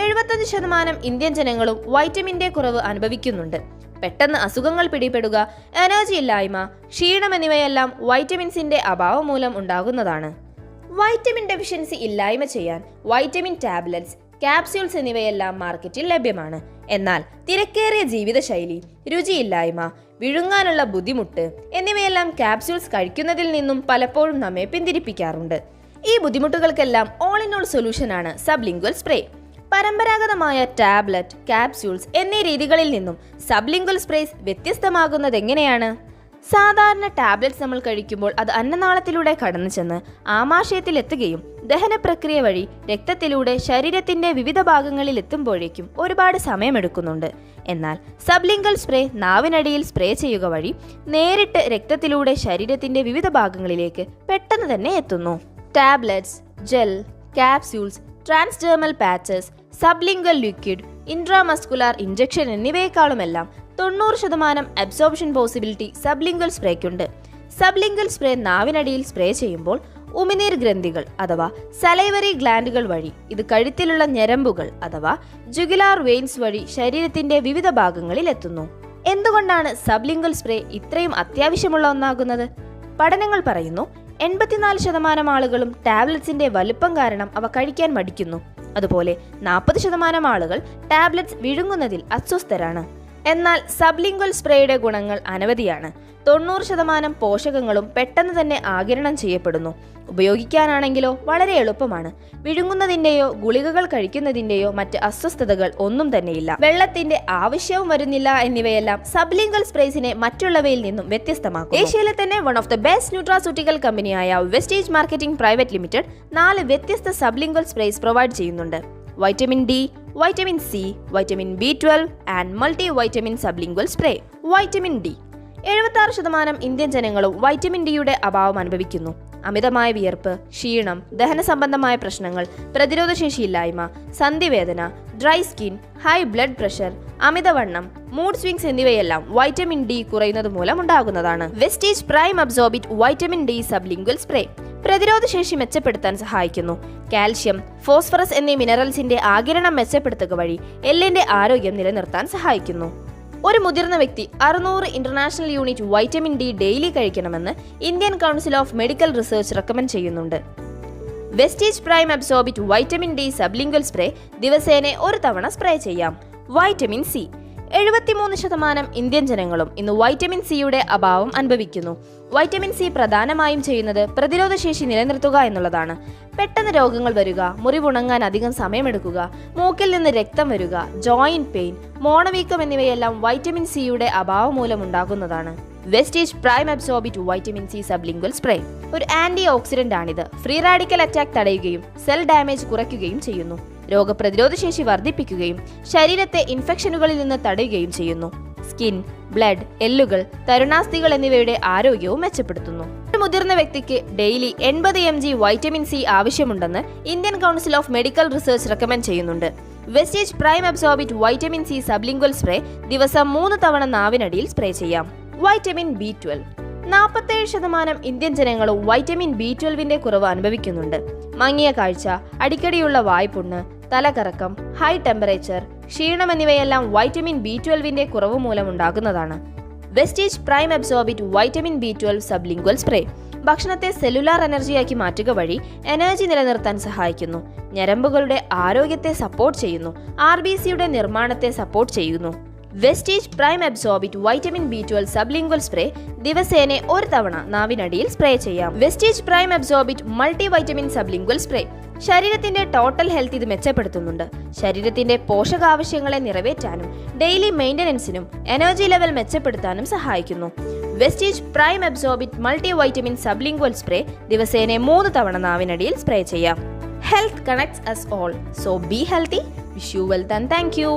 75% Indian ജനങ്ങളും വൈറ്റമിൻ്റെ കുറവ് അനുഭവിക്കുന്നുണ്ട്. പെട്ടെന്ന് അസുഖങ്ങൾ പിടിപെടുക, എനർജി ഇല്ലായ്മ, ക്ഷീണം എന്നിവയെല്ലാം വൈറ്റമിൻസിന്റെ അഭാവം മൂലം ഉണ്ടാകുന്നതാണ്. വൈറ്റമിൻ ഡെഫിഷ്യൻസി ഇല്ലായ്മ ചെയ്യാൻ വൈറ്റമിൻ ടാബ്ലറ്റ്സ്, ക്യാപ്സ്യൂൾസ് എന്നിവയെല്ലാം മാർക്കറ്റിൽ ലഭ്യമാണ്. എന്നാൽ തിരക്കേറിയ ജീവിതശൈലി, രുചിയില്ലായ്മ, വിഴുങ്ങാനുള്ള ബുദ്ധിമുട്ട് എന്നിവയെല്ലാം ക്യാപ്സ്യൂൾസ് കഴിക്കുന്നതിൽ നിന്നും പലപ്പോഴും നമ്മെ പിന്തിരിപ്പിക്കാറുണ്ട്. ഈ ബുദ്ധിമുട്ടുകൾക്കെല്ലാം ഓൾ ഇൻ ഓൾ സൊല്യൂഷനാണ് സബ്ലിംഗ്വൽ സ്പ്രേ. പരമ്പരാഗതമായ ടാബ്ലറ്റ്, ക്യാപ്സ്യൂൾസ് എന്നീ രീതികളിൽ നിന്നും സബ്ലിംഗ്വൽ സ്പ്രേസ് വ്യത്യസ്തമാകുന്നത് എങ്ങനെയാണ്? സാധാരണ ടാബ്ലറ്റ്സ് നമ്മൾ കഴിക്കുമ്പോൾ അത് അന്നനാളത്തിലൂടെ കടന്നു ചെന്ന് ആമാശയത്തിൽ എത്തുകയും ദഹന പ്രക്രിയ വഴി രക്തത്തിലൂടെ ശരീരത്തിന്റെ വിവിധ ഭാഗങ്ങളിൽ എത്തുമ്പോഴേക്കും ഒരുപാട് സമയമെടുക്കുന്നുണ്ട്. എന്നാൽ സബ്ലിംഗ്വൽ സ്പ്രേ നാവിനടിയിൽ സ്പ്രേ ചെയ്യുക വഴി നേരിട്ട് രക്തത്തിലൂടെ ശരീരത്തിന്റെ വിവിധ ഭാഗങ്ങളിലേക്ക് പെട്ടെന്ന് തന്നെ എത്തുന്നു. Tablets, gel, capsules, transdermal patches, sublingual liquid, intramuscular injection എന്നിവയെക്കാളുമെല്ലാം 90% അബ്സോർപ്ഷൻ പോസിബിലിറ്റി സബ്ലിംഗ്വൽ സ്പ്രേക്കുണ്ട്. സബ്ലിംഗ്വൽ സ്പ്രേ നാവിനടിയിൽ സ്പ്രേ ചെയ്യുമ്പോൾ ഉമിനീർ ഗ്രന്ഥികൾ അഥവാ സലൈവറി ഗ്ലാൻഡുകൾ വഴി ഇത് കഴുത്തിലുള്ള ഞരമ്പുകൾ അഥവാ ജുഗുലാർ വെയിൻസ് വഴി ശരീരത്തിന്റെ വിവിധ ഭാഗങ്ങളിൽ എത്തുന്നു. എന്തുകൊണ്ടാണ് സബ്ലിംഗ്വൽ സ്പ്രേ ഇത്രയും അത്യാവശ്യമുള്ള ഒന്നാകുന്നത്? പഠനങ്ങൾ പറയുന്നു 84% ആളുകളും ടാബ്ലറ്റ്സിന്റെ വലുപ്പം കാരണം അവ കഴിക്കാൻ മടിക്കുന്നു. അതുപോലെ 40% ആളുകൾ ടാബ്ലറ്റ്സ് വിഴുങ്ങുന്നതിൽ അസ്വസ്ഥരാണ്. എന്നാൽ സബ്ലിംഗ്വൽ സ്പ്രേയുടെ ഗുണങ്ങൾ അനവധിയാണ്. 90% പോഷകങ്ങളും പെട്ടെന്ന് തന്നെ ആഗിരണം ചെയ്യപ്പെടുന്നു. ഉപയോഗിക്കാനാണെങ്കിലോ വളരെ എളുപ്പമാണ്. വിഴുങ്ങുന്നതിൻ്റെയോ ഗുളികകൾ കഴിക്കുന്നതിൻ്റെയോ മറ്റ് അസ്വസ്ഥതകൾ ഒന്നും തന്നെയില്ല. വെള്ളത്തിന്റെ ആവശ്യവും വരുന്നില്ല എന്നിവയെല്ലാം സബ്ലിംഗ്വൽ സ്പ്രേസിനെ മറ്റുള്ളവയിൽ നിന്നും വ്യത്യസ്തമാക്കും. ഏഷ്യയിലെ തന്നെ one of the best nutraceutical കമ്പനിയായ വെസ്റ്റേജ് മാർക്കറ്റിംഗ് പ്രൈവറ്റ് ലിമിറ്റഡ് 4 വ്യത്യസ്ത സബ്ലിംഗ്വൽ സ്പ്രേസ് പ്രൊവൈഡ് ചെയ്യുന്നുണ്ട്. Vitamin D, vitamin C, vitamin B12 and multi vitamin sublingual spray. Vitamin D. 76% Indian ജനങ്ങളും വൈറ്റമിൻ ഡിയുടെ അഭാവം അനുഭവിക്കുന്നു. അമിതമായ വിയർപ്പ്, ക്ഷീണം, ദഹന സംബന്ധമായ പ്രശ്നങ്ങൾ, പ്രതിരോധശേഷിയില്ലായ്മ, സന്ധിവേദന, dry skin, high blood pressure, അമിതവണ്ണം, മൂഡ് സ്വിങ്സ് എന്നിവയെല്ലാം വൈറ്റമിൻ ഡി കുറയുന്നത് മൂലം ഉണ്ടാകുന്നതാണ്. Vestige Prime Absorbit vitamin D sublingual spray പ്രതിരോധശേഷി മെച്ചപ്പെടുത്താൻ സഹായിക്കുന്നു. കാൽഷ്യം, ഫോസ്ഫറസ് എന്നീ മിനറൽസിന്റെ ആഗിരണം മെച്ചപ്പെടുത്തുക വഴി എല്ലിന്റെ ആരോഗ്യം നിലനിർത്താൻ സഹായിക്കുന്നു. ഒരു മുതിർന്ന വ്യക്തി 600 international unit vitamin D daily കഴിക്കണമെന്ന് Indian Council of Medical Research recommend ചെയ്യുന്നുണ്ട്. Vestige Prime Absorbit vitamin D sublingual spray ദിവസേന ഒരു തവണ സ്പ്രേ ചെയ്യാം. Vitamin C. 73% ഇന്ത്യൻ ജനങ്ങളും ഇന്ന് വൈറ്റമിൻ സിയുടെ അഭാവം അനുഭവിക്കുന്നു. വൈറ്റമിൻ സി പ്രധാനമായും ചെയ്യുന്നത് പ്രതിരോധശേഷി നിലനിർത്തുക എന്നുള്ളതാണ്. പെട്ടെന്ന് രോഗങ്ങൾ വരിക, മുറിവുണങ്ങാൻ അധികം സമയമെടുക്കുക, മൂക്കിൽ നിന്ന് രക്തം വരിക, ജോയിന്റ് പെയിൻ, മോണവീക്കം എന്നിവയെല്ലാം വൈറ്റമിൻ സിയുടെ അഭാവം മൂലം ഉണ്ടാകുന്നതാണ്. Vestige Prime Absorbit vitamin C sublingual spray ഒരു ആന്റി ഓക്സിഡന്റ് ആണിത്. ഫ്രീ റാഡിക്കൽ അറ്റാക്ക് തടയുകയും സെൽ ഡാമേജ് കുറയ്ക്കുകയും ചെയ്യുന്നു. രോഗപ്രതിരോധ ശേഷി വർദ്ധിപ്പിക്കുകയും ശരീരത്തെ ഇൻഫെക്ഷനുകളിൽ നിന്ന് തടയുകയും ചെയ്യുന്നു. സ്കിൻ, ബ്ലഡ്, എല്ലുകൾ, തരുണാസ്ഥികൾ എന്നിവയുടെ ആരോഗ്യവും മെച്ചപ്പെടുത്തുന്നു. ഒരു മുതിർന്ന വ്യക്തിക്ക് ഡെയിലി 80 mg വൈറ്റമിൻ സി ആവശ്യമുണ്ടെന്ന് Indian Council of Medical Research recommend ചെയ്യുന്നുണ്ട്. Vestige Prime Absorbit vitamin C sublingual spray ദിവസം 3 തവണ നാവിനടിയിൽ സ്പ്രേ ചെയ്യാം. Vitamin B12. 47% ഇന്ത്യൻ ജനങ്ങളും വൈറ്റമിൻ B12ന്റെ കുറവ് അനുഭവിക്കുന്നുണ്ട്. മങ്ങിയ കാഴ്ച, അടിക്കടിയുള്ള വായ്പുണ്ണ്, തലകറക്കം, ഹൈ ടെമ്പറേച്ചർ, ക്ഷീണം എന്നിവയെല്ലാം വൈറ്റമിൻ B12ന്റെ കുറവ് മൂലം ഉണ്ടാകുന്നതാണ്. Vestige Prime Absorbit vitamin B12 sublingual spray ഭക്ഷണത്തെ സെല്ലുലാർ എനർജിയാക്കി മാറ്റുക വഴി എനർജി നിലനിർത്താൻ സഹായിക്കുന്നു. ഞരമ്പുകളുടെ ആരോഗ്യത്തെ സപ്പോർട്ട് ചെയ്യുന്നു. RBCയുടെ നിർമ്മാണത്തെ സപ്പോർട്ട് ചെയ്യുന്നു. Vestige Prime Absorbit vitamin B12 sublingual spray ദിവസേന ഒരു തവണ നാവിനടിയിൽ സ്പ്രേ ചെയ്യാം. Vestige Prime Absorbit multi vitamin sublingual spray ശരീരത്തിന്റെ ടോട്ടൽ ഹെൽത്ത് ഇത് മെച്ചപ്പെടുത്തുന്നുണ്ട്. ശരീരത്തിന്റെ പോഷകാവശ്യങ്ങളെ നിറവേറ്റാനും ഡെയിലി മെയിൻ്റനൻസിനും എനർജി ലെവൽ മെച്ചപ്പെടുത്താനും സഹായിക്കുന്നു. Vestige Prime Absorbit multi vitamin sublingual spray ദിവസേന 3 തവണ നാവിനടിയിൽ സ്പ്രേ ചെയ്യാം. Health connects us all. So be healthy. Wish you wealth and thank you.